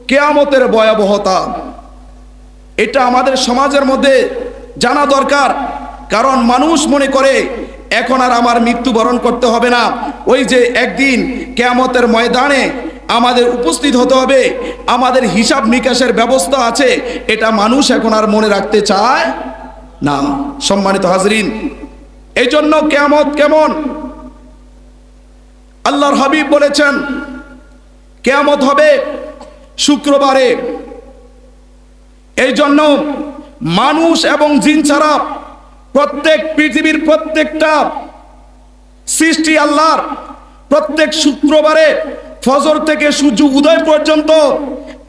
কিয়ামতের ভয়াবহতা, এটা আমাদের সমাজের মধ্যে জানা দরকার। কারণ মানুষ মনে করে এখন আর আমার মৃত্যুবরণ করতে হবে না, ওই যে একদিন কিয়ামতের ময়দানে আমাদের উপস্থিত হতে হবে, আমাদের হিসাব নিকাশের ব্যবস্থা আছে, এটা মানুষ এখন আর মনে রাখতে চায় না। সম্মানিত হাজরিন, এই জন্য কিয়ামত কেমন? আল্লাহর হাবিব বলেছেন কিয়ামত হবে শুক্রবারে। এই জন্য মানুষ এবং জিন ছাড়া প্রত্যেক পৃথিবীর প্রত্যেকটা সৃষ্টি আল্লাহর প্রত্যেক শুক্রবারে ফজর থেকে সূর্য উদয় পর্যন্ত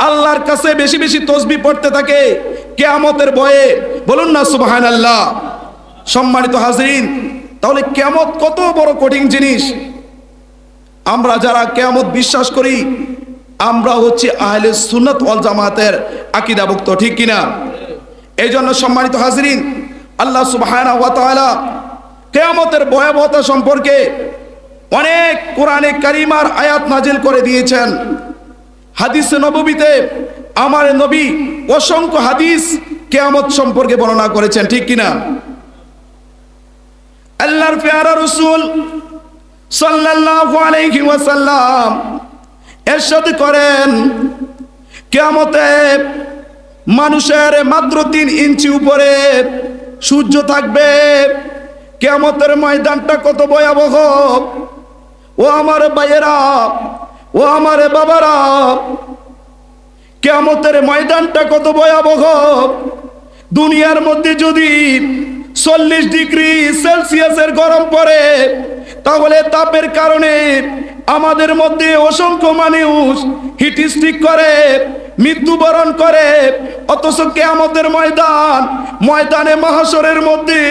আল্লাহর কাছে বেশি বেশি তসবিহ পড়তে থাকে কিয়ামতের ভয়ে। বলুন না সুবহানাল্লাহ। সম্মানিত হাজরিন, তাহলে কিয়ামত কত বড় কঠিন জিনিস। আমরা যারা কিয়ামত বিশ্বাস করি, আমরা হচ্ছে আহলে সুন্নাত ওয়াল জামাতের আকীদাভুক্ত, ঠিক কিনা? এই জন্য সম্মানিত হাজরিন, আল্লাহ সুবহানাহু ওয়া তাআলা কিয়ামতের ভয়াবহতা সম্পর্কে অনেক কোরআনে কারিমার আয়াত নাজিল করে দিয়েছেন। হাদিসে নববীতে আমার নবী অসংখ্য হাদিস কিয়ামত সম্পর্কে বর্ণনা করেছেন, ঠিক কিনা? আল্লাহর প্যারা রাসূল সাল্লাল্লাহু আলাইহি ওয়াসাল্লাম ইরশাদ করেন, কিয়ামতে মানুষের মাত্র 3 ইঞ্চি উপরে সূর্য থাকবে। কিয়ামতের ময়দানটা কত ভয়াবহ! ও আমার ভাইয়েরা, ও আমার বাবারা, কিয়ামতের ময়দানটা কত ভয়াবহ! দুনিয়ার মধ্যে যদি 40 ডিগ্রি সেলসিয়াসের গরম পড়ে, তাহলে তাপের কারণে আমাদের মধ্যে অসংখ্য মানুষ হিট স্ট্রোক করে, মৃত্যুবরণ করে। অথচ কিয়ামতের ময়দানে মাহশরের মধ্যে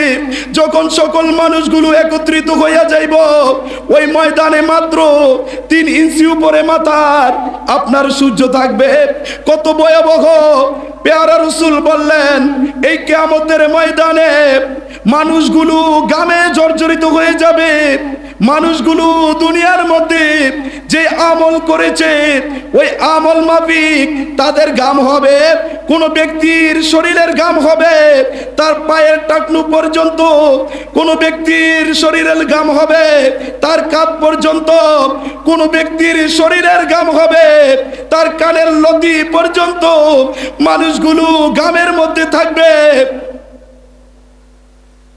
যখন সকল মানুষগুলো একত্রিত হইয়া যাইব, ওই ময়দানে মাত্র 3 ইঞ্চি উপরে মাথার আপনার সূর্য থাকবে। কত ভয়াবহ! পেয়ারা রাসূল বললেন, এই কিয়ামতের ময়দানে মানুষগুলো ঘামে জর্জরিত হয়ে যাবে। মানুষগুলো দুনিয়ার মধ্যে যে আমল করেছে, ওই আমল মাফিক তাদের ঘাম হবে। কোন ব্যক্তির শরীরের ঘাম হবে তার পায়ের টাকনু পর্যন্ত, কোন ব্যক্তির শরীরের ঘাম হবে তার কাঁধ পর্যন্ত, কোন ব্যক্তির শরীরের ঘাম হবে তার কানের লতি পর্যন্ত। মানুষগুলো ঘামের মধ্যে থাকবে।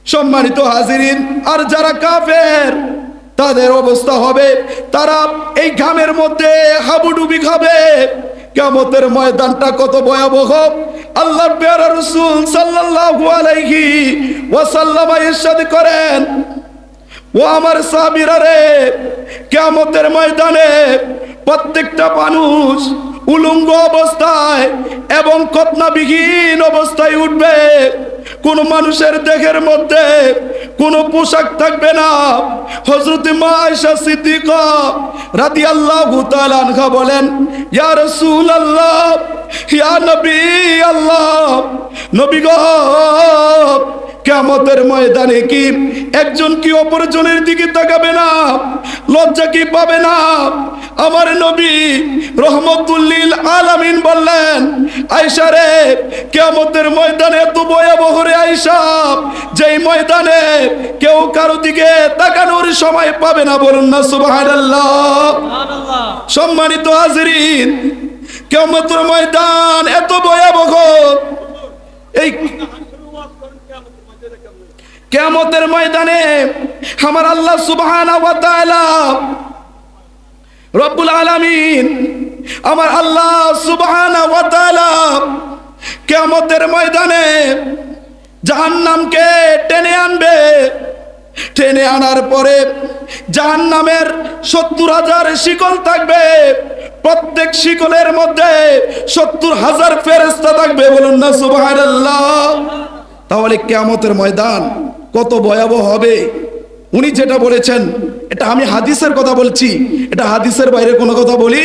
সম্মানিত হাজিরিন, আর যারা কাফের তাদের অবস্থা হবে, তারা এই ঘামের মধ্যে হাবুডুবি খাবে। কিয়ামতের ময়দানটা কত ভয়াবহ! আল্লাহর প্যারা রাসূল সাল্লাল্লাহু আলাইহি ওয়াসাল্লাম ইরশাদ করেন, ও আমার সাহাবীরা রে, কিয়ামতের ময়দানে প্রত্যেকটা মানুষ উলঙ্গ অবস্থায় এবং খতনাবিহীন অবস্থায় উঠবে। কোন মানুষের দেহের মধ্যে কোনো পোশাক থাকবে না। হযরত মা আয়েশা সিদ্দিকা রাদিয়াল্লাহু তাআলা আনহা বলেন, ইয়া রাসূলুল্লাহ, ইয়া নবী আল্লাহ, নবী গো, কিয়ামতের ময়দানে কি একজন কি অপরজনের দিকে তাকাবে না? লজ্জা কি পাবে না? আমার নবী রহমতুল লিল আলামিন বললেন, আয়েশা রে, কিয়ামতের ময়দানে এত ভয়াবহ রে আয়েশা, যেই ময়দানে কেউ কারো দিকে তাকানোর সময় পাবে না। বলুন না সুবহানাল্লাহ। সম্মানিত হাজিরিন, কিয়ামতের ময়দান এত ভয়াবহ। এই কিয়ামতের ময়দানে আমার আল্লাহ সুবহানাহু ওয়া তাআলা রব্বুল আলামিন, আমার আল্লাহ সুবহানাহু ওয়া তাআলা কিয়ামতের ময়দানে জাহান্নামকে টেনে আনবে। টেনে আনার পরে জাহান্নামের 70,000 শিকল থাকবে। প্রত্যেক শিকলের মধ্যে 70,000 ফেরেশতা থাকবে। বলুন না সুবহানাল্লাহ। তাহলে কিয়ামতের ময়দান কত ভয়াবহ হবে! উনি যেটা বলেছেন, এটা আমি হাদিসের কথা বলছি, এটা হাদিসের বাইরে কোনো কথা বলি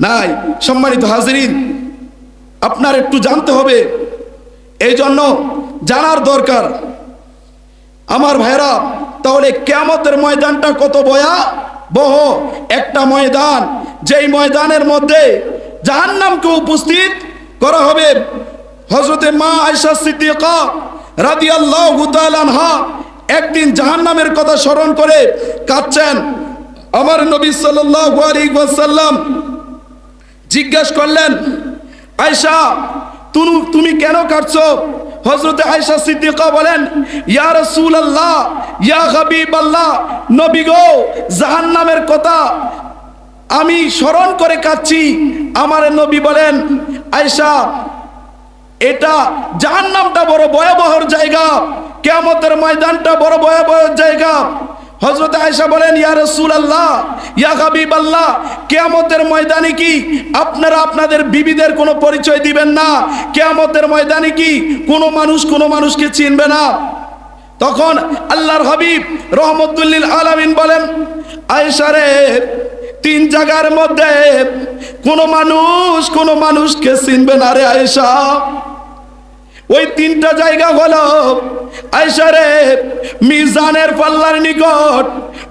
নাই। সম্মানিত হাজিরিন, আপনার একটু জানতে হবে, এই জন্য জানার দরকার আমার ভাইরা। তাহলে কিয়ামতের ময়দানটা কত ভয়াবহ একটা ময়দান, যেই ময়দানের মধ্যে জাহান্নামকে উপস্থিত করা হবে। হযরতে মা আয়েশা সিদ্দিকা রাদিয়াল্লাহু তাআলা আনহা একদিন জাহান্নামের কথা স্মরণ করে কাঁদছেন। আমার নবী সাল্লাল্লাহু আলাইহি ওয়াসাল্লাম জিজ্ঞাসা করলেন, আয়েশা তুমি কেন কাঁদছো? হযরতে আয়েশা সিদ্দিকা বলেন, ইয়া রাসূলুল্লাহ, ইয়া হাবিবাল্লাহ, নবী গো, জাহান্নামের কথা আমি স্মরণ করে কাঁদছি। আমার নবী বলেন, আয়েশা, এটা জাহান্নামটা বড় ভয়াবহ জায়গা, কিয়ামতের ময়দানটা বড় ভয়াবহ জায়গা। হযরত আয়েশা বলেন, ইয়া রাসূলুল্লাহ, ইয়া হাবিবাল্লাহ, কিয়ামতের ময়দানে কি আপনারা আপনাদের বিবিদের কোনো পরিচয় দিবেন না? কিয়ামতের ময়দানে কি কোনো মানুষকে চিনবে না? তখন আল্লাহর হাবিব রহমতুল লিল আলামিন বলেন, আয়েশা রে, তিন জায়গার মধ্যে কোনো মানুষকে চিনবে না রে আয়েশা। ওই তিনটা জায়গা হলো, আয়েশা রে, মিজানের পাল্লার নিকট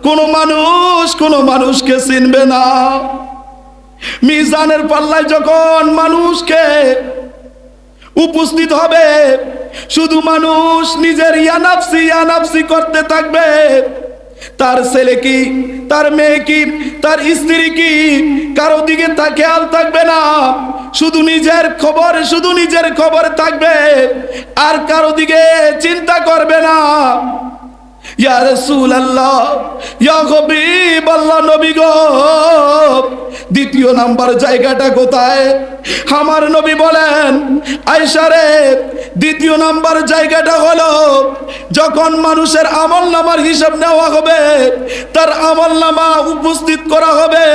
কোনো মানুষকে চিনবে না। মিজানের পাল্লায় যখন মানুষকে উপস্থিত হবে, শুধু মানুষ নিজের ইয়ানাফসি করতে থাকবে। তার ছেলে কি, তার মেয়ে কি, তার স্ত্রী কি, কারো দিকে তা খেয়াল থাকবে না। শুধু নিজের খবর থাকবে, আর কারো দিকে চিন্তা করবে না। ইয়া রাসূলুল্লাহ, ইয়া হাবিবাল্লাহ, নবী গো, দ্বিতীয় নাম্বার জায়গাটা কোথায়? আমার নবী বলেন, আয়েশা রে, দ্বিতীয় নাম্বার জায়গাটা হলো যখন মানুষের আমলনামার হিসাব নেওয়া হবে, তার আমলনামা উপস্থিত করা হবে।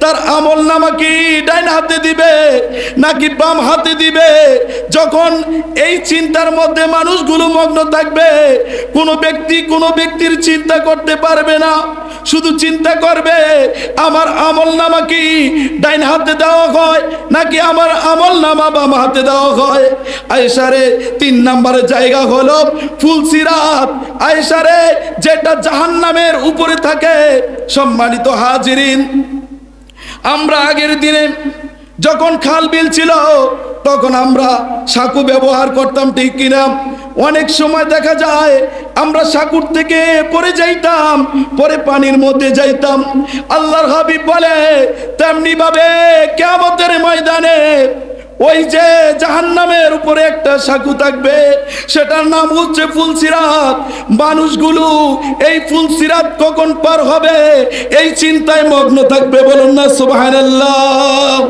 তার আমলনামা কি ডান হাতে দিবে নাকি বাম হাতে দিবে? যখন এই চিন্তার মধ্যে মানুষগুলো মগ্ন থাকবে, কোনো ব্যক্তির চিন্তা করতে পারবে না। শুধু চিন্তা করবে, আমার আমলনামা কি ডান হাতে দেওয়া হয় নাকি আমার আমলনামা বাম হাতে দেওয়া হয়? আয়েশা রে, তিন নম্বরের জায়গা হলো ফুলসিরাত। আয়েশা রে, যেটা জাহান্নামের উপরে থাকে। সম্মানিত হাজিরিন, আমরা আগের দিনে যখন খাল বিল ছিল তখন আমরা সাঁকু ব্যবহার করতাম, ঠিক কিনা? অনেক সময় দেখা যায় আমরা সাঁকুর থেকে পড়ে যাইতাম, পরে পানির মধ্যে যাইতাম। আল্লাহর হাবিব বলে, তেমনি ভাবে কিয়ামতের ময়দানে ওই যে জাহান্নামের উপরে একটা সাঁকু থাকবে, সেটার নাম হচ্ছে ফুলসিরাত। মানুষগুলো এই ফুলসিরাত কখন পার হবে এই চিন্তায় মগ্ন থাকবে। বলুন না সুবহানাল্লাহ।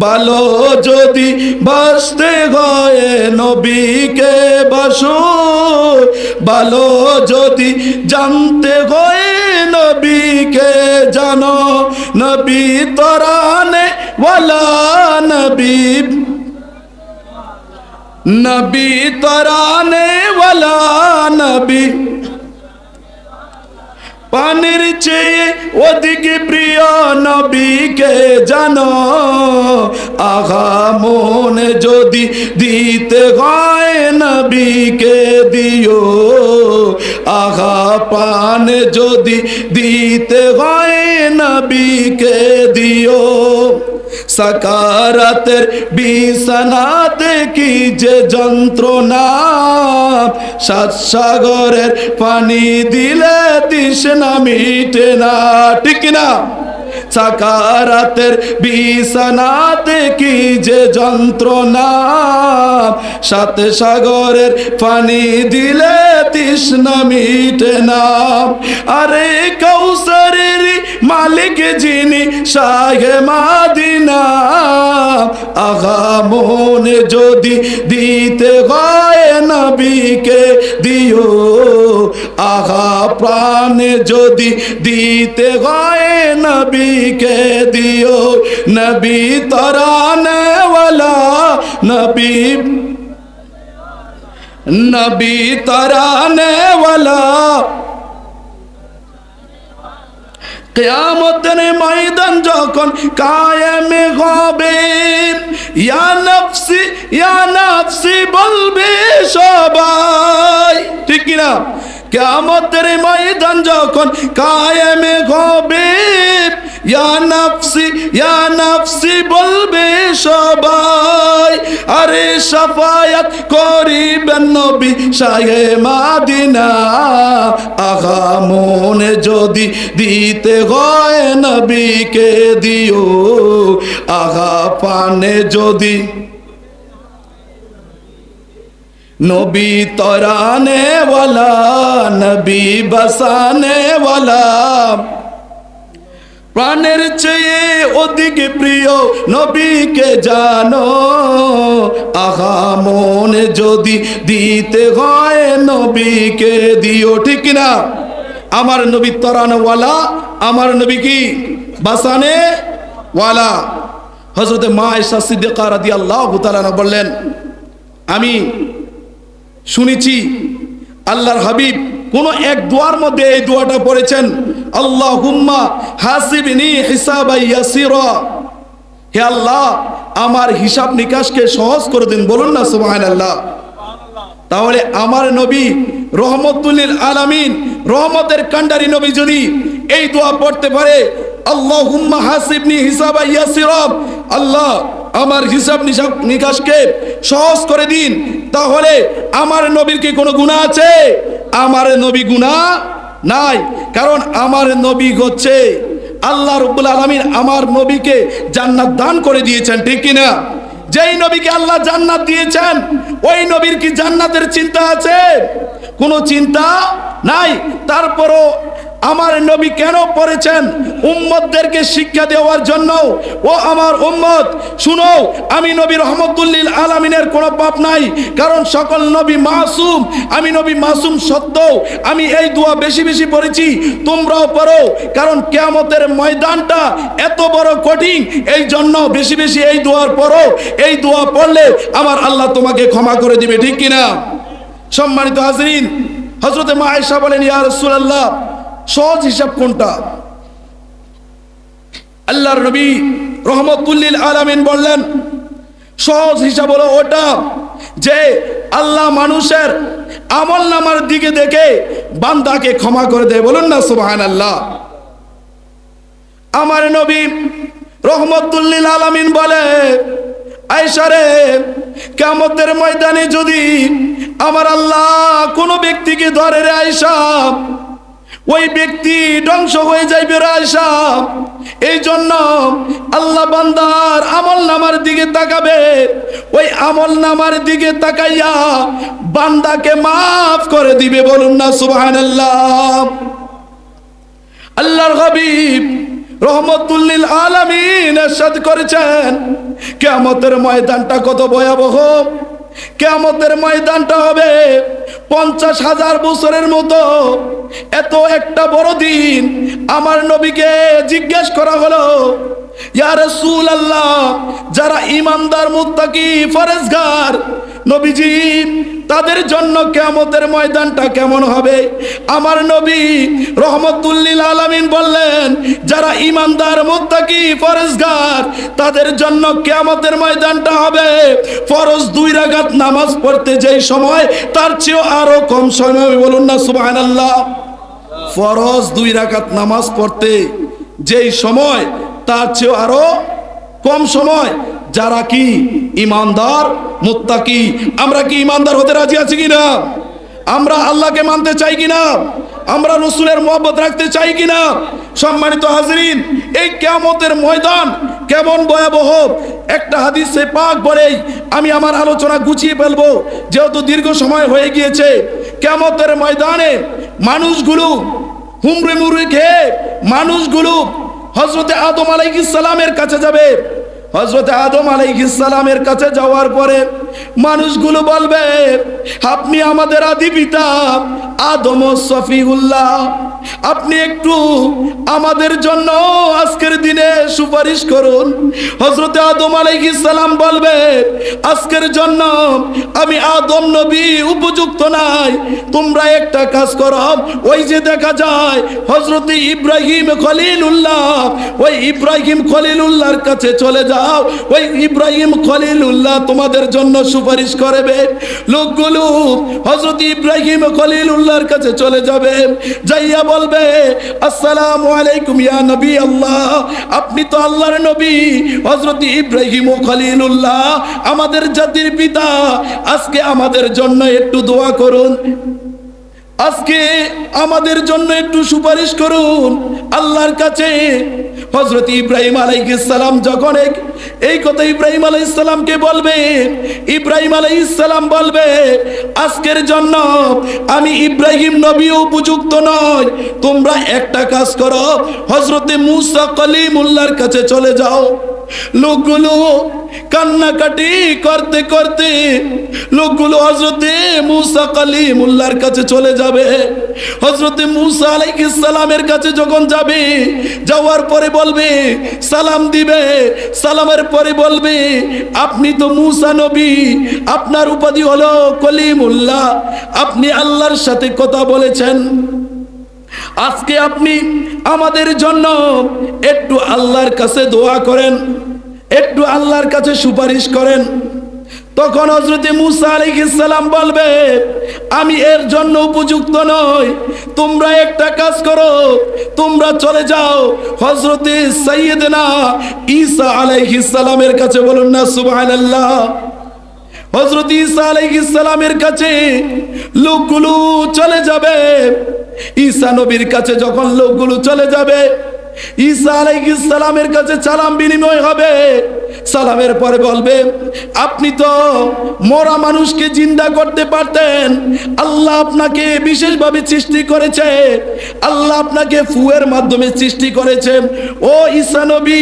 ভালো যদি বাসতে হয় নবীকে বাসো, ভালো যদি জানতে হয় নবীকে জানো। নবী তরানে ওয়ালা নবী তরানে ওয়ালা নবী, পানির চেয়ে অধিক প্রিয় নবীকে জানো। আহা মনে যদি দিতে হয় নবীকে দিও, আহা পান যদি দিতে হয় নবীকে দিও। সাকারাতের বিছানাতে কি যে যন্ত্রণা, সাত সাগরের পানি দিলে তৃষ্ণা মিটে না, ঠিক না? সাকারাতের বিছানাতে কি যে যন্ত্রণা, সাত সাগরের পানি দিলে তৃষ্ণা মিটে না। আরে কাউসারের মালিক যিনি শাহে মাদিনা, আহা মনে যদি দিতে হয় নবীকে দিও, আহা প্রাণে যদি দিতে হয় নবীকে দিও। নবী তরানে ওয়ালা নবী তরানে ওয়ালা। কিয়ামতের ময়দান যখন কায়েম হবে, ইয়া নাফসি বলবে সবাই, ঠিক কিনা? কিয়ামতের ময়দান যখন কায়েম হবে, ইয়া নাফসি বলবে সবাই, আরে শাফায়াত করিবেন নবী শাহে মাদিনা। আহা মনে যদি দিতে হয় নবীকে দিও, আহা পানে যদি নবী তরানে ওয়ালা, নবী বসানে ওয়ালা, প্রাণের চেয়ে অধিক প্রিয় নবীকে জানো। আহা মনে যদি দিতে হয় নবীকে দিও, ঠিক না? আমার নবী তরানে ওয়ালা, আমার নবী কি বাসানে ওয়ালা। হযরতে মা আয়েশা সিদ্দিকা রাদিয়াল্লাহু তাআলা বললেন, আমি শুনেছি আল্লাহর হাবিব কোন এক দোয়ার মধ্যে এই দোয়াটা পড়েছেন, আল্লাহুম্মা হাসিবনি হিসাবান ইয়াসিরা, হে আল্লাহ আমার হিসাব নিকাশকে সহজ করে দিন। বলুন না সুবহানাল্লাহ। তাহলে আমার নবী রহমতুল লিল আলামিন, রহমতের কান্ডারি নবী যদি এই দোয়া পড়তে পারে, আল্লাহুম্মা হাসিবনি হিসাবান ইয়াসিরা, আল্লাহ আমার হিসাব নিকাশকে সহজ করে দিন, তাহলে আমার নবীর কি কোনো গুনাহ আছে? আমার নবী গুনাহ নাই, কারণ আমার নবী হচ্ছে আল্লাহ রাব্বুল আলামিন আমার নবীকে জান্নাত দান করে দিয়েছেন, ঠিক কি না? যেই নবীকে আল্লাহ জান্নাত দিয়েছেন ওই নবীর কি জান্নাতের চিন্তা আছে? কোনো চিন্তা নাই। তারপরও আমার নবী কেন পড়েছেন? উম্মতদেরকে শিক্ষা দেওয়ার জন্য। ও আমার উম্মত শুনো, আমি নবী রহমতুল লিল আলামিনের কোনো পাপ নাই, কারণ সকল নবী মাসুম। আমি নবী মাসুম সত্ত্বেও আমি এই দোয়া বেশি বেশি পড়েছি, তোমরাও পড়ো, কারণ কিয়ামতের ময়দানটা এত বড় কঠিন, এই জন্য বেশি বেশি এই দোয়ার পড়ো। এই দোয়া পড়লে আমার আল্লাহ তোমাকে ক্ষমা করে দিবে, ঠিক কিনা? সম্মানিত হাজরিন, হযরতে মা আয়েশা বলেন, ইয়া রাসূলুল্লাহ সহজ হিসাব কোনটা? আল্লাহর নবী রহমতুল লিল আলামিন বললেন, সহজ হিসাব হলো ওটা যে আল্লাহ মানুষের আমল নামার দিকে দেখে বান্দাকে ক্ষমা করে দেয়। বলুন না সুবহানাল্লাহ। আমার নবী রহমতুল লিল আলামিন বলে, আয়েশা রে, কিয়ামতের ময়দানে যদি আমার আল্লাহ কোনো ব্যক্তিকে ধরে রে আয়েশা, ওই ব্যক্তি ধ্বংস হয়ে যাইবে রে আয়েশা। এই জন্য আল্লাহ বান্দার আমল নামার দিকে তাকাবে, ওই আমল নামার দিকে তাকাইয়া বান্দাকে মাফ করে দিবে। বলুন না সুবহানাল্লাহ। আল্লাহর হাবিব রহমতুল লিল আলামিন ইরশাদ করেছেন, কিয়ামতের ময়দানটা কত ভয়াবহ। কিয়ামতের ময়দানটা হবে 50,000 বছরের মতো, এত একটা বড় দিন। আমার নবীকে জিজ্ঞেস করা হলো, ইয়া রাসূলুল্লাহ, যারা ঈমানদার মুত্তাকি ফরেজগার নবীজি, তাদের জন্য কিয়ামতের ময়দানটা কেমন হবে? আমার নবী রহমতুল লিল আলামিন বললেন, যারা ঈমানদার মুত্তাকি ফরেজগার তাদের জন্য কিয়ামতের ময়দানটা হবে ফরজ 2 রাকাত নামাজ পড়তে যেই সময় তার চেয়ে আরো কম সময়। বলুন না সুবহানাল্লাহ। ফরজ 2 রাকাত নামাজ পড়তে যেই সময় তার চেয়ে আরো কম সময়। যারা কি ঈমানদার মুত্তাকি, আমরা কি ঈমানদার হতে রাজি আছি কিনা? আমরা আল্লাহকে মানতে চাই কিনা? আমরা রাসূলের মহব্বত রাখতে চাই কিনা? সম্মানিত হাজরিন, এই কিয়ামতের ময়দান কেমন ভয়াবহ একটা হাদিসে পাক বলেই আমি আমার আলোচনা গুছিয়ে ফেলবো, যেহেতু দীর্ঘ সময় হয়ে গিয়েছে। কিয়ামতের ময়দানে মানুষগুলো হুমড়ি মুড়ি খেয়ে মানুষগুলো হযরতে আদম আলাইহিস সালামের কাছে যাবে। হযরতে আদম আলাইহিস সালামের কাছে যাওয়ার পরে মানুষগুলো বলবে, আপনি আমাদের আদি পিতা আদম সফিউল্লাহ, আপনি একটু আমাদের জন্য আজকের দিনে সুপারিশ করুন। হযরত আদম আলাইহিস সালাম বলবে, আজকের জন্য আমি আদম নবী উপযুক্ত নাই, তোমরা একটা কাজ করো। ওই যে দেখা যায় হযরত ইব্রাহিম খলিলুল্লাহ, ওই ইব্রাহিম খলিলুল্লাহর কাছে চলে যাও, ওই ইব্রাহিম খলিলুল্লাহ তোমাদের জন্য সুপারিশ করবে। লোকগুলো হযরত ইব্রাহিম খলিলুল্লাহর কাছে চলে যাবে, যাইয়া বলবে, আসসালামু আলাইকুম ইয়া নবী আল্লাহ, আপনি তো আল্লাহর নবী হযরত ইব্রাহিম খলিলুল্লাহ, আমাদের জাতির পিতা, আজকে আমাদের জন্য একটু দোয়া করুন, আজকে আমাদের জন্য একটু সুপারিশ করুন আল্লাহর কাছে। হযরত ইব্রাহিম আলাইহিস সালাম যখন এই কথা ইব্রাহিম আলাইহিস সালামকে বলবে, ইব্রাহিম আলাইহিস সালাম বলবে, আজকের জন্য আমি ইব্রাহিম নবী উপযুক্ত নয়, তোমরা একটা কাজ করো, হযরত মুসা কলিমুল্লাহর কাছে চলে যাও। লোকগুলো কান্নাকাটি করতে করতে লোকগুলো হযরতে মুসা কালিমুল্লাহর কাছে চলে যাবে। হযরতে মুসা আলাইহিস সালামের কাছে যখন যাবে, যাওয়ার পরে বলবে, সালাম দিবে, সালামের পরে বলবে, আপনি তো মুসা নবী, আপনার উপাধি হলো কলিমুল্লাহ, আপনি আল্লাহর সাথে কথা বলেছেন, আজকে আপনি আমাদের জন্য একটু আল্লাহর কাছে দোয়া করেন, একটু আল্লাহর কাছে সুপারিশ করেন। তখন হযরত মুসা আলাইহিস সালাম বলবে, আমি এর জন্য উপযুক্ত নই, তোমরা একটা কাজ করো, তোমরা চলে যাও হযরত সাইয়্যিদনা ঈসা আলাইহিস সালামের কাছে। বলুন না সুবহানাল্লাহ। হযরত ঈসা আলাইহিস সালামের কাছে লোকগুলো চলে যাবে। ঈসা নবীর কাছে যখন লোকগুলো চলে যাবে, ঈসা আলাইহিস সালামের কাছে সালাম বিনিময় হবে। সালামের পরে বলবে, আপনি তো মরা মানুষকে জিন্দা করতে পারতেন, আল্লাহ আপনাকে বিশেষভাবে সৃষ্টি করেছে, আল্লাহ আপনাকে ফুয়ের মাধ্যমে সৃষ্টি করেছে। ও ঈসা নবী,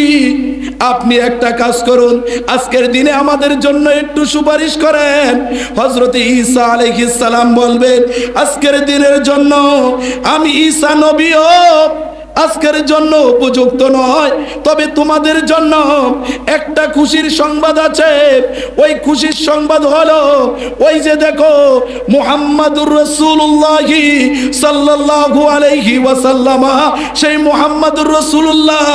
আপনি একটা কাজ করুন, আজকের দিনে আমাদের জন্য একটু সুপারিশ করেন। হযরত ঈসা আলাইহিস সালাম বলবেন, আজকের দিনের জন্য আমি ঈসা নবীও আজকের জন্য উপযুক্ত নয়, তবে তোমাদের জন্য একটা খুশির সংবাদ আছে। ওই খুশির সংবাদ হলো, ওই যে দেখো মুহাম্মাদুর রাসূলুল্লাহ সাল্লাল্লাহু আলাইহি ওয়াসাল্লাম, সেই মুহাম্মাদুর রাসূলুল্লাহ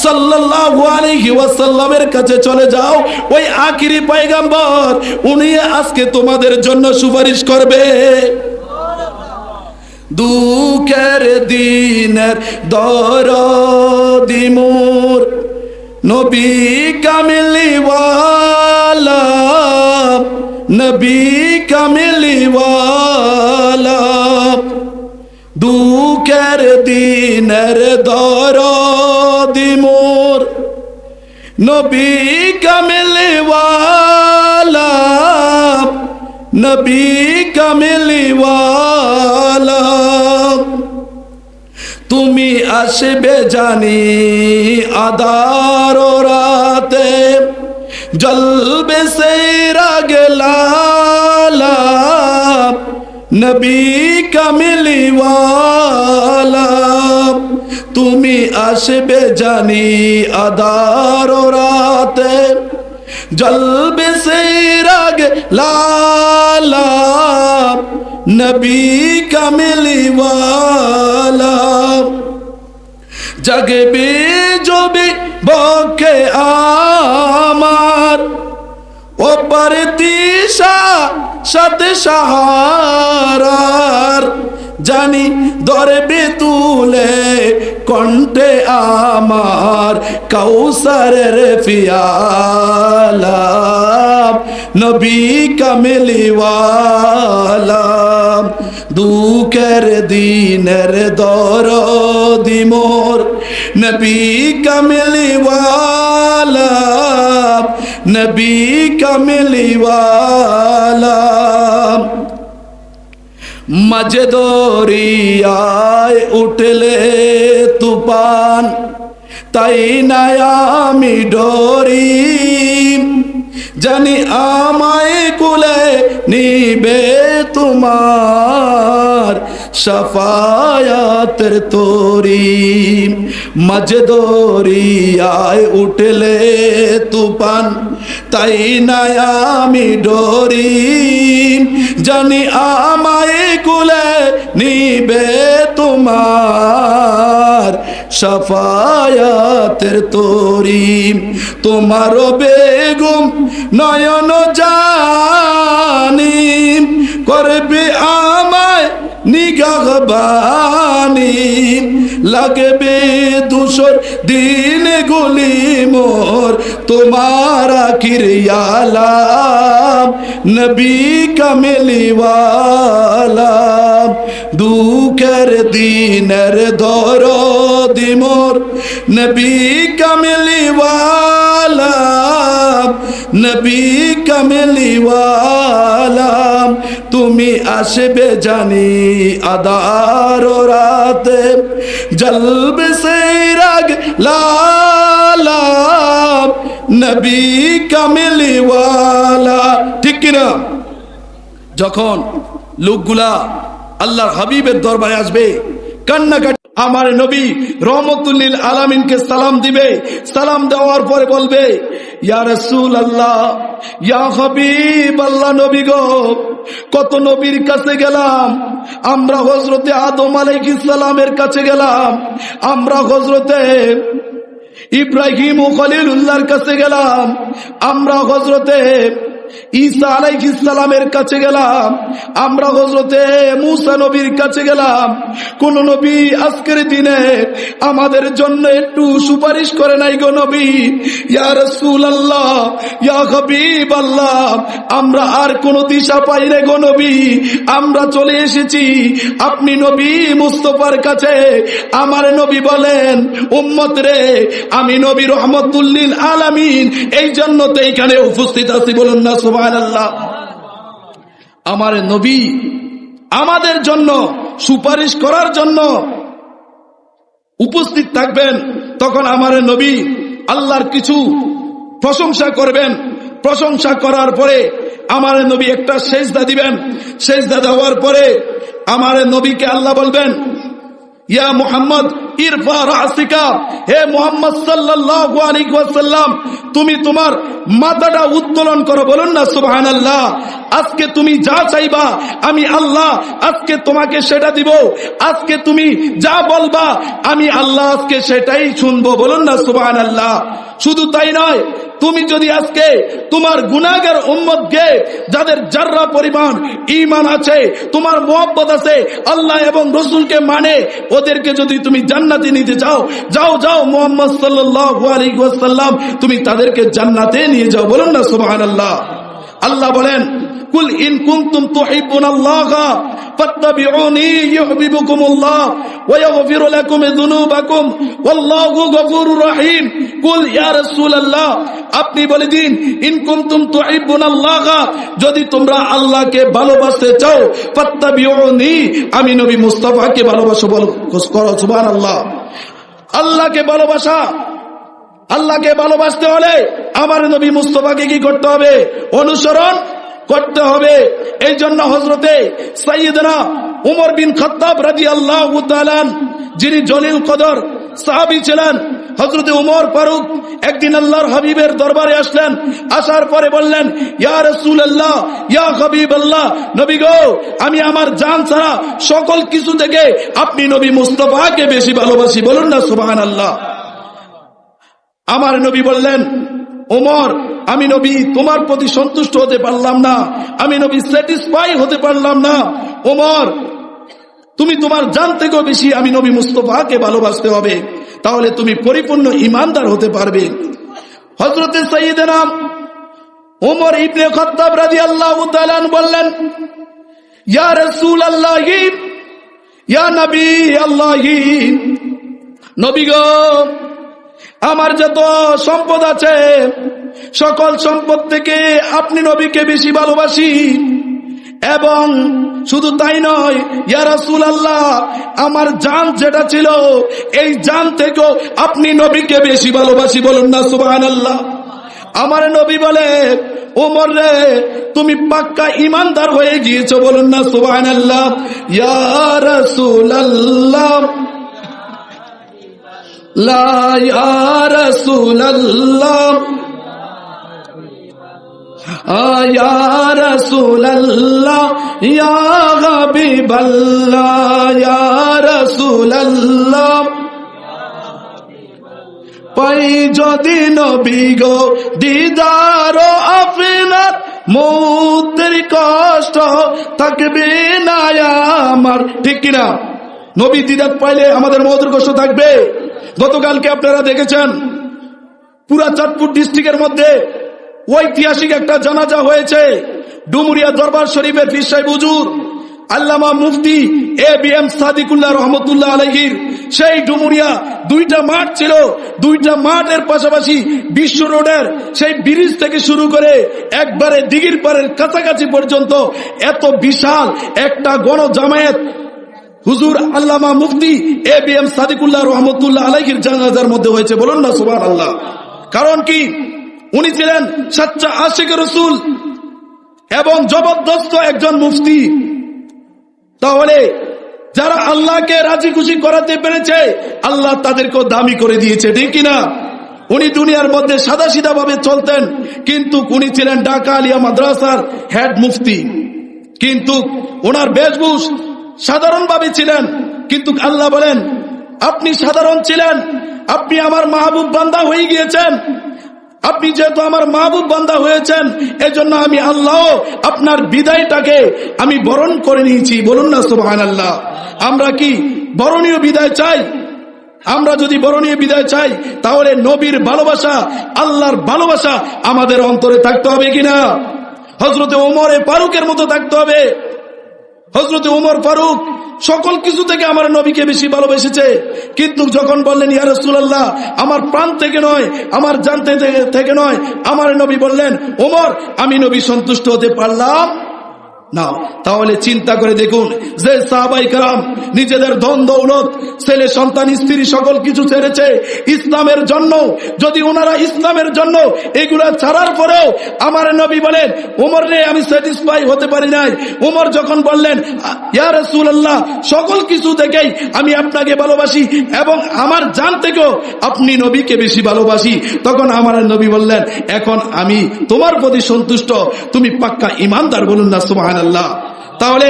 সাল্লাল্লাহু আলাইহি ওয়াসাল্লামের কাছে চলে যাও, ওই আখিরি পয়গম্বর, উনি আজকে তোমাদের জন্য সুপারিশ করবে। দুঃখের দিনের দরদি মোর নবী কামিলিওয়ালা, নবী কামিলিওয়ালা, দুঃখের দিনের দরদি মোর নবী কামিলিওয়ালা, নবী কামিলিওয়ালা, তুমি আসবে জানি আধার রাতে, জ্বলবে চিরাগ লালা, নবী কামিলিওয়ালা, তুমি আসবে জানি আধার রাতে, জ্বলবে চিরাগ লালা, নবী কামিলিওয়ালা, জাগবে জবে বকে আমার, ওপার দিশা সাথে সাহারার, জানি ধরবে তুলে কণ্ঠে আমার কাউসারের পিয়ালা, নবী কামিলিওয়ালা, দুঃখের দিনের দরদি মোর নবী কামিলিওয়ালা, নবী কামিলিওয়ালা, মাঝে দরিয়ায় উঠলে তুফান, তাই না আমি ডরি, জানি আমায় কুলে নিবে তোমার শাফায়াতের তোরি মাঝে দরিয়ায় উঠলে তুফান তাই না আমি ডরি জানি আমায় কুলে নিবে তোমার শাফায়াতের তোরি তোমার বেগম নয়ন জানি করবে আমায় নিগাহবানি লাগবে দুশোর দিন গুলি মোর তোমার আখিরিয়ালাম নবী কামেলিওয়ালা দুঃখের দিনের দরদি মোর নবী কামেলিওয়ালা নবী কামেলিওয়ালা তুমি আসবে জানি আদার রাতে জলবে সে রাগ লালা নবী কামেলিওয়ালা। ঠিক কিনা? যখন লোকগুলা আল্লাহর হাবিবের দরবারে আসবে কান্নাকাটি আমার নবী রহমতুল্লিল আলামিনকে সালাম দিবে, সালাম দেওয়ার পরে বলবে ইয়া রাসূলুল্লাহ ইয়া হাবিবাল্লাহ নবী গো কত নবীর কাছে গেলাম, আমরা হযরতে আদম আলাইহিস সালামের কাছে গেলাম, আমরা হযরতে ইব্রাহিম ও খলিলুল্লাহর কাছে গেলাম, আমরা হযরতে ঈসা আলাইহিস সালামের কাছে গেলাম, আমরা হযরতে মুসা নবীর কাছে গেলাম, কোন নবী আজকের দিনে আমাদের জন্য একটু সুপারিশ করে নাই গো নবী। ইয়া রাসূলুল্লাহ ইয়া হাবিবাল্লাহ আমরা আর কোন দিশা পাই না গো নবী, আমরা চলে এসেছি আপনি নবী মুস্তাফার কাছে। আমার নবী বলেন উম্মত রে আমি নবী রহমতুল্লিল আলামিন এই জন্য তো এখানে উপস্থিত আছি, বলুন না সুবহানাল্লাহ। আমার নবী আমাদের জন্য সুপারিশ করার জন্য উপস্থিত থাকবেন, তখন আমার নবী আল্লাহর কিছু প্রশংসা করবেন, প্রশংসা করার পরে আমার নবী একটা সেজদা দিবেন, সেজদা দেওয়ার পরে আমার নবীকে আল্লাহ বলবেন ইয়া মুহাম্মদ ইরফা রাসিকা, হে মুহাম্মদ সাল্লাল্লাহু আলাইহি ওয়াসাল্লাম তুমি তোমার মাথাটা উত্তোলন করো, বলুন না সুবহানাল্লাহ। আজকে তুমি যা চাইবা আমি আল্লাহ আজকে তোমাকে সেটা দিব, আজকে তুমি যা বলবা আমি আল্লাহ আজকে সেটাই শুনবো, বলুন না সুবহানাল্লাহ। শুধু তাই নয়, তুমি যদি আজকে তোমার গুনাহগার উম্মতকে যাদের যাররা পরিমাণ ঈমান আছে, তোমার মুহাব্বত আছে, আল্লাহ এবং রাসূলকে মানে, ওদেরকে যদি তুমি জান্নাতে নিতে চাও, যাও যাও মুহাম্মদ সাল্লাল্লাহু আলাইহি ওয়াসাল্লাম তুমি তাদেরকে জান্নাতে নিয়ে যাও, বলুন না সুবহানাল্লাহ। আল্লাহ বলেন কুল ইন কুনতুম তুহিব্বুনাল্লাহ ফাত্তাবিউনি ইউহিব্বুকুমুল্লাহ ওয়া ইয়াগফিরু লাকুম যুনুবাকুম ওয়াল্লাহু গফুরুর রহিম। কুল ইয়া রাসূলুল্লাহ আপনি বলে দিন ইন কুনতুম তুহিব্বুনাল্লাহ যদি তোমরা আল্লাহকে ভালোবাসতে চাও ফাত্তাবিউনি আমি নবী মুস্তাফাকে ভালোবাসো, বলো সুবহানাল্লাহ। আল্লাহকে ভালোবাসা, আল্লাহকে ভালোবাসতে হলে আমার নবী মুস্তাফাকে কি করতে হবে? অনুসরণ করতে হবে। এই জন্য হযরতে সাইয়েদনা উমর বিন খাত্তাব রাদিয়াল্লাহু তাআলা যিনি জলিল কদর সাহাবী ছিলেন, হযরতে উমর ফারুক একদিন আল্লাহর হাবিবের দরবারে আসলেন, আসার পরে বললেন ইয়া রাসূলুল্লাহ ইয়া হাবিবাল্লাহ নবী গো আমি আমার জান ছাড়া সকল কিছু থেকে আপনি নবী মুস্তাফাকে বেশি ভালোবাসি, বলুন না সুবহানাল্লাহ। আমার নবী বললেন ওমর আমি নবী তোমার প্রতি সন্তুষ্ট হতে পারলাম না, আমি নবী স্যাটিসফাই হতে পারলাম না, ওমর তুমি তোমার জান থেকেও বেশি আমি নবী মুস্তাফাকে ভালোবাসতে হবে, তাহলে তুমি পরিপূর্ণ ঈমানদার হতে পারবে। হযরতে সাইয়েদনা ওমর ইবনে খাত্তাব রাদিয়াল্লাহু তাআলা বললেন ইয়া রাসূলুল্লাহ ইয়া নবী আল্লাহ নবী গো আমার যত সম্পদ আছে সকল সম্পদ থেকে আপনি নবীকে বেশি ভালোবাসি, এবং শুধু তাই নয় ইয়া রাসূলুল্লাহ আমার জান যেটা ছিল এই জান থেকেও আপনি নবীকে বেশি ভালোবাসি, বলুন না সুবহানাল্লাহ। আমার নবী বলে ওমর রে তুমি পাক্কা ঈমানদার হয়ে গিয়েছো, বলুন না সুবহানাল্লাহ। ইয়া রাসূলুল্লাহ লা ইয়া রাসূলুল্লাহ ইয়া রাসূলুল্লাহ ইয়া হাবিবাল্লাহ ইয়া রাসূলুল্লাহ পাই যদি নবী গো দিদার আপনার মৌতের কষ্ট থাকবে না আমার, ঠিক কিনা? নবী দিদার পাইলে আমাদের মৌতের কষ্ট থাকবে। গতকালকে আপনারা দেখেছেন পুরা চাঁদপুর ডিস্ট্রিক্টের মধ্যে ঐতিহাসিক একটা জানাজা হয়েছে। ডুমুরিয়া দরবার শরীফের পীর সাহেব হুজুর আল্লামা মুফতি ABM সাদিকুল্লাহ রহমতুল্লাহ আলাইহির সেই ডুমুরিয়া দুইটা মাঠ ছিল, দুইটা মাঠের পাশাপাশি বিশ্ব রোডের সেই ব্রিজ থেকে শুরু করে একবারে দিঘির পাড়ের কাছাকাছি পর্যন্ত এত বিশাল একটা গণজামায়াত হুজুর আল্লামা মুফতি ABM সাদিকুল্লাহ রহমতুল্লাহ আলাইহির জানাজার মধ্যে হয়েছে, বলুন না সুবহানাল্লাহ। কারণ কি? উনি ছিলেন সচ্চা আশিকে রাসূল এবং জবরদস্ত একজন মুফতি। তাহলে যারা আল্লাহকে রাজি খুশি করাতে পেরেছে আল্লাহ তাদেরকেও দামি করে দিয়েছে, ঠিক কিনা? উনি দুনিয়ার মধ্যে সাদা সিধা ভাবে চলতেন, কিন্তু উনি ছিলেন ঢাকা আলিয়া মাদ্রাসার হেড মুফতি। কিন্তু ওনার বেশভূষ সাধারণ ভাবে ছিলেন, কিন্তু আল্লাহ বলেন আপনি সাধারণ ছিলেন, আপনি আমার মাহবুব বান্দা হয়ে গিয়েছেন। আপনি যেহেতু আমার মাহবুব বান্দা হয়েছেন, এজন্য আমি আল্লাহ আপনার বিদায়টাকে আমি বরণ করে নিয়েছি, বলুন না সুবহানাল্লাহ। আমরা কি বরণীয় বিদায় চাই? আমরা যদি বরণীয় বিদায় চাই তাহলে নবীর ভালোবাসা, আল্লাহর ভালোবাসা আমাদের অন্তরে থাকতে হবে কিনা? হযরতে ওমরে ফারুকের মতো থাকতে হবে। হযরতে ওমর ফারুক সকল কিছু থেকে আমার নবীকে বেশি ভালোবেসেছে, কিন্তু যখন বললেন ইয়া রাসূলুল্লাহ আমার প্রাণ থেকে নয়, আমার জান থেকে নয়, আমার নবী বললেন ওমর আমি নবী সন্তুষ্ট হতে পারলাম না। তাহলে চিন্তা করে দেখুন যে সাহাবায়ে কেরাম নিজেদের ধন দৌলত, ছেলে সন্তান, স্ত্রী সকল কিছু ছেড়েছে ইসলামের জন্য। যদি ওনারা ইসলামের জন্য এগুলা ছাড়ার পরেও আমার নবী বলেন ওমর রে আমি স্যাটিসফাই হতে পারি নাই। ওমর যখন বললেন ইয়া রাসূলুল্লাহ সকল কিছু থেকেই আমি আপনাকে ভালোবাসি এবং আমার জান থেকেও আপনি নবীকে বেশি ভালোবাসি, তখন আমার নবী বললেন এখন আমি তোমার প্রতি সন্তুষ্ট, তুমি পাক্কা ঈমানদার, বলুন না সুবহানাল্লাহ। তাহলে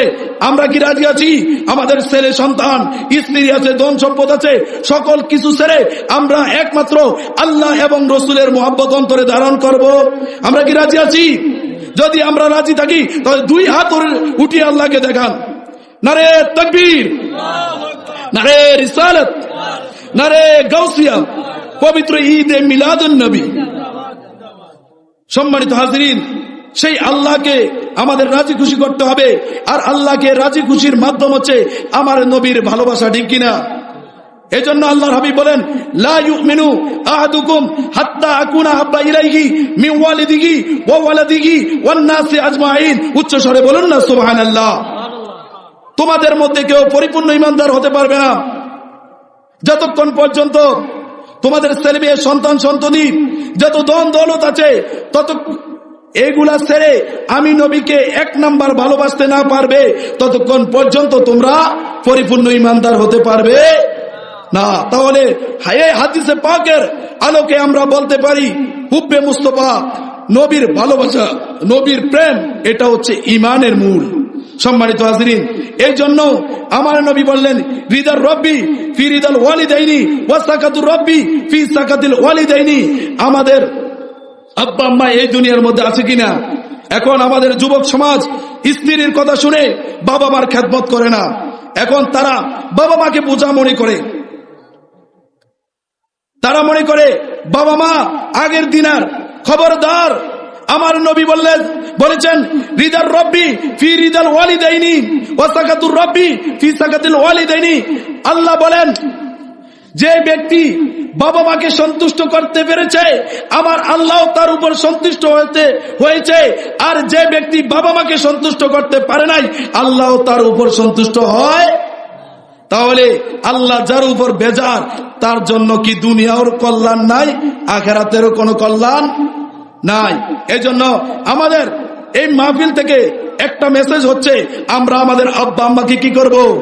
আমরা কি রাজি আছি আমাদের ছেলে সন্তান, স্ত্রী আছে, ধন সম্পদ আছে, সকল কিছু ছেড়ে আমরা একমাত্র আল্লাহ এবং রসুলের মহব্বত অন্তরে ধারণ করব? আমরা কি রাজি আছি? যদি আমরা রাজি থাকি তাহলে দুই হাত উঠিয়ে আল্লাহকে দেখান। নারে তাকবীর, নারে রিসালাত, নারে গাউসিয়া, পবিত্র ঈদে মিলাদুন নবী। সম্মানিত হাজিরিন, সেই আল্লাহকে আমাদের রাজি খুশি করতে হবে, আর আল্লাহকে রাজি খুশির মাধ্যম হচ্ছে আমার নবীর ভালোবাসা, ঠিক কিনা? এজন্য আল্লাহর হাবিব বলেন লা ইউমিনু আহাদুকুম হাত্তা আকুনা হাব্বা ইলাইহি মিন ওয়ালিদিহি ওয়া ওয়ালাদিহি ওয়ান নাসি আজমাইন। উচ্চ স্বরে বলুন না সুবহানাল্লাহ। তোমাদের মধ্যে কেউ পরিপূর্ণ ঈমানদার হতে পারবে না যতক্ষণ পর্যন্ত তোমাদের ছেলে মেয়ে, সন্তান সন্ততি, যত ধন দৌলত আছে তত এগুলা ছেড়ে আমি নবীকে এক নাম্বার ভালোবাসতে না পারবে ততক্ষণ পর্যন্ত তোমরা পরিপূর্ণ ঈমানদার হতে পারবে না। তাহলে হাদিসে পাকের আলোকে আমরা বলতে পারি হুব্বে মুস্তাফা, নবীর ভালোবাসা, নবীর প্রেম, এটা হচ্ছে ঈমানের মূল। সম্মানিত হাজিরিন, এই জন্য আমার নবী বললেন রিদার রব্বি ফি রিদাল ওয়ালিদাইনি ওয়া সাকাতুর রব্বি ফি সাকাতিল ওয়ালিদাইনি। আমাদের আব্বা আম্মা এই দুনিয়ার মধ্যে আছে কিনা? এখন আমাদের যুবক সমাজ স্ত্রীর কথা শুনে বাবা মার খেদমত করে না। এখন তারা বাবা মাকে বোঝা মনে করে, তারা মনে করে বাবা মা আগের দিনার। খবরদার, আমার নবী বলেছেন রিদার রব্বি ফি রিদাল ওয়ালিদাইনি ওয়া সাকাতুর রব্বি ফি সাকাতিল ওয়ালিদাইনি। আল্লাহ বলেন যে ব্যক্তি বাবা মাকে সন্তুষ্ট করতে পেরেছে আমার আল্লাহ তার উপর সন্তুষ্ট হয়েছে, আর যে ব্যক্তি বাবা মাকে সন্তুষ্ট করতে পারে নাই আল্লাহ তার উপর সন্তুষ্ট হয়। তাহলে আল্লাহ যার উপর বেজার তার জন্য কি দুনিয়ার কল্যাণ নাই, আখিরাতেরও কোনো কল্যাণ নাই। এজন্য আমাদের এই মাহফিল থেকে একটা মেসেজ হচ্ছে, আমরা আমাদের আব্বা আম্মাকে কি করব?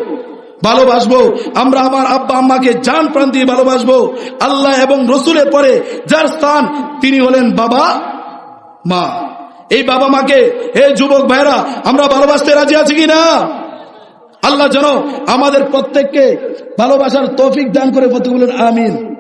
ভালোবাসবো। আমরা আমার আব্বা আম্মাকে জান প্রাণ দিয়ে ভালোবাসবো। আল্লাহ এবং রসুলের পরে যার স্থান তিনি হলেন বাবা মা। এই বাবা মাকে হে যুবক ভাইরা আমরা ভালোবাসতে রাজি আছি কিনা? আল্লাহ যেন আমাদের প্রত্যেককে ভালোবাসার তৌফিক দান করে, বলতে বলেন আমিন।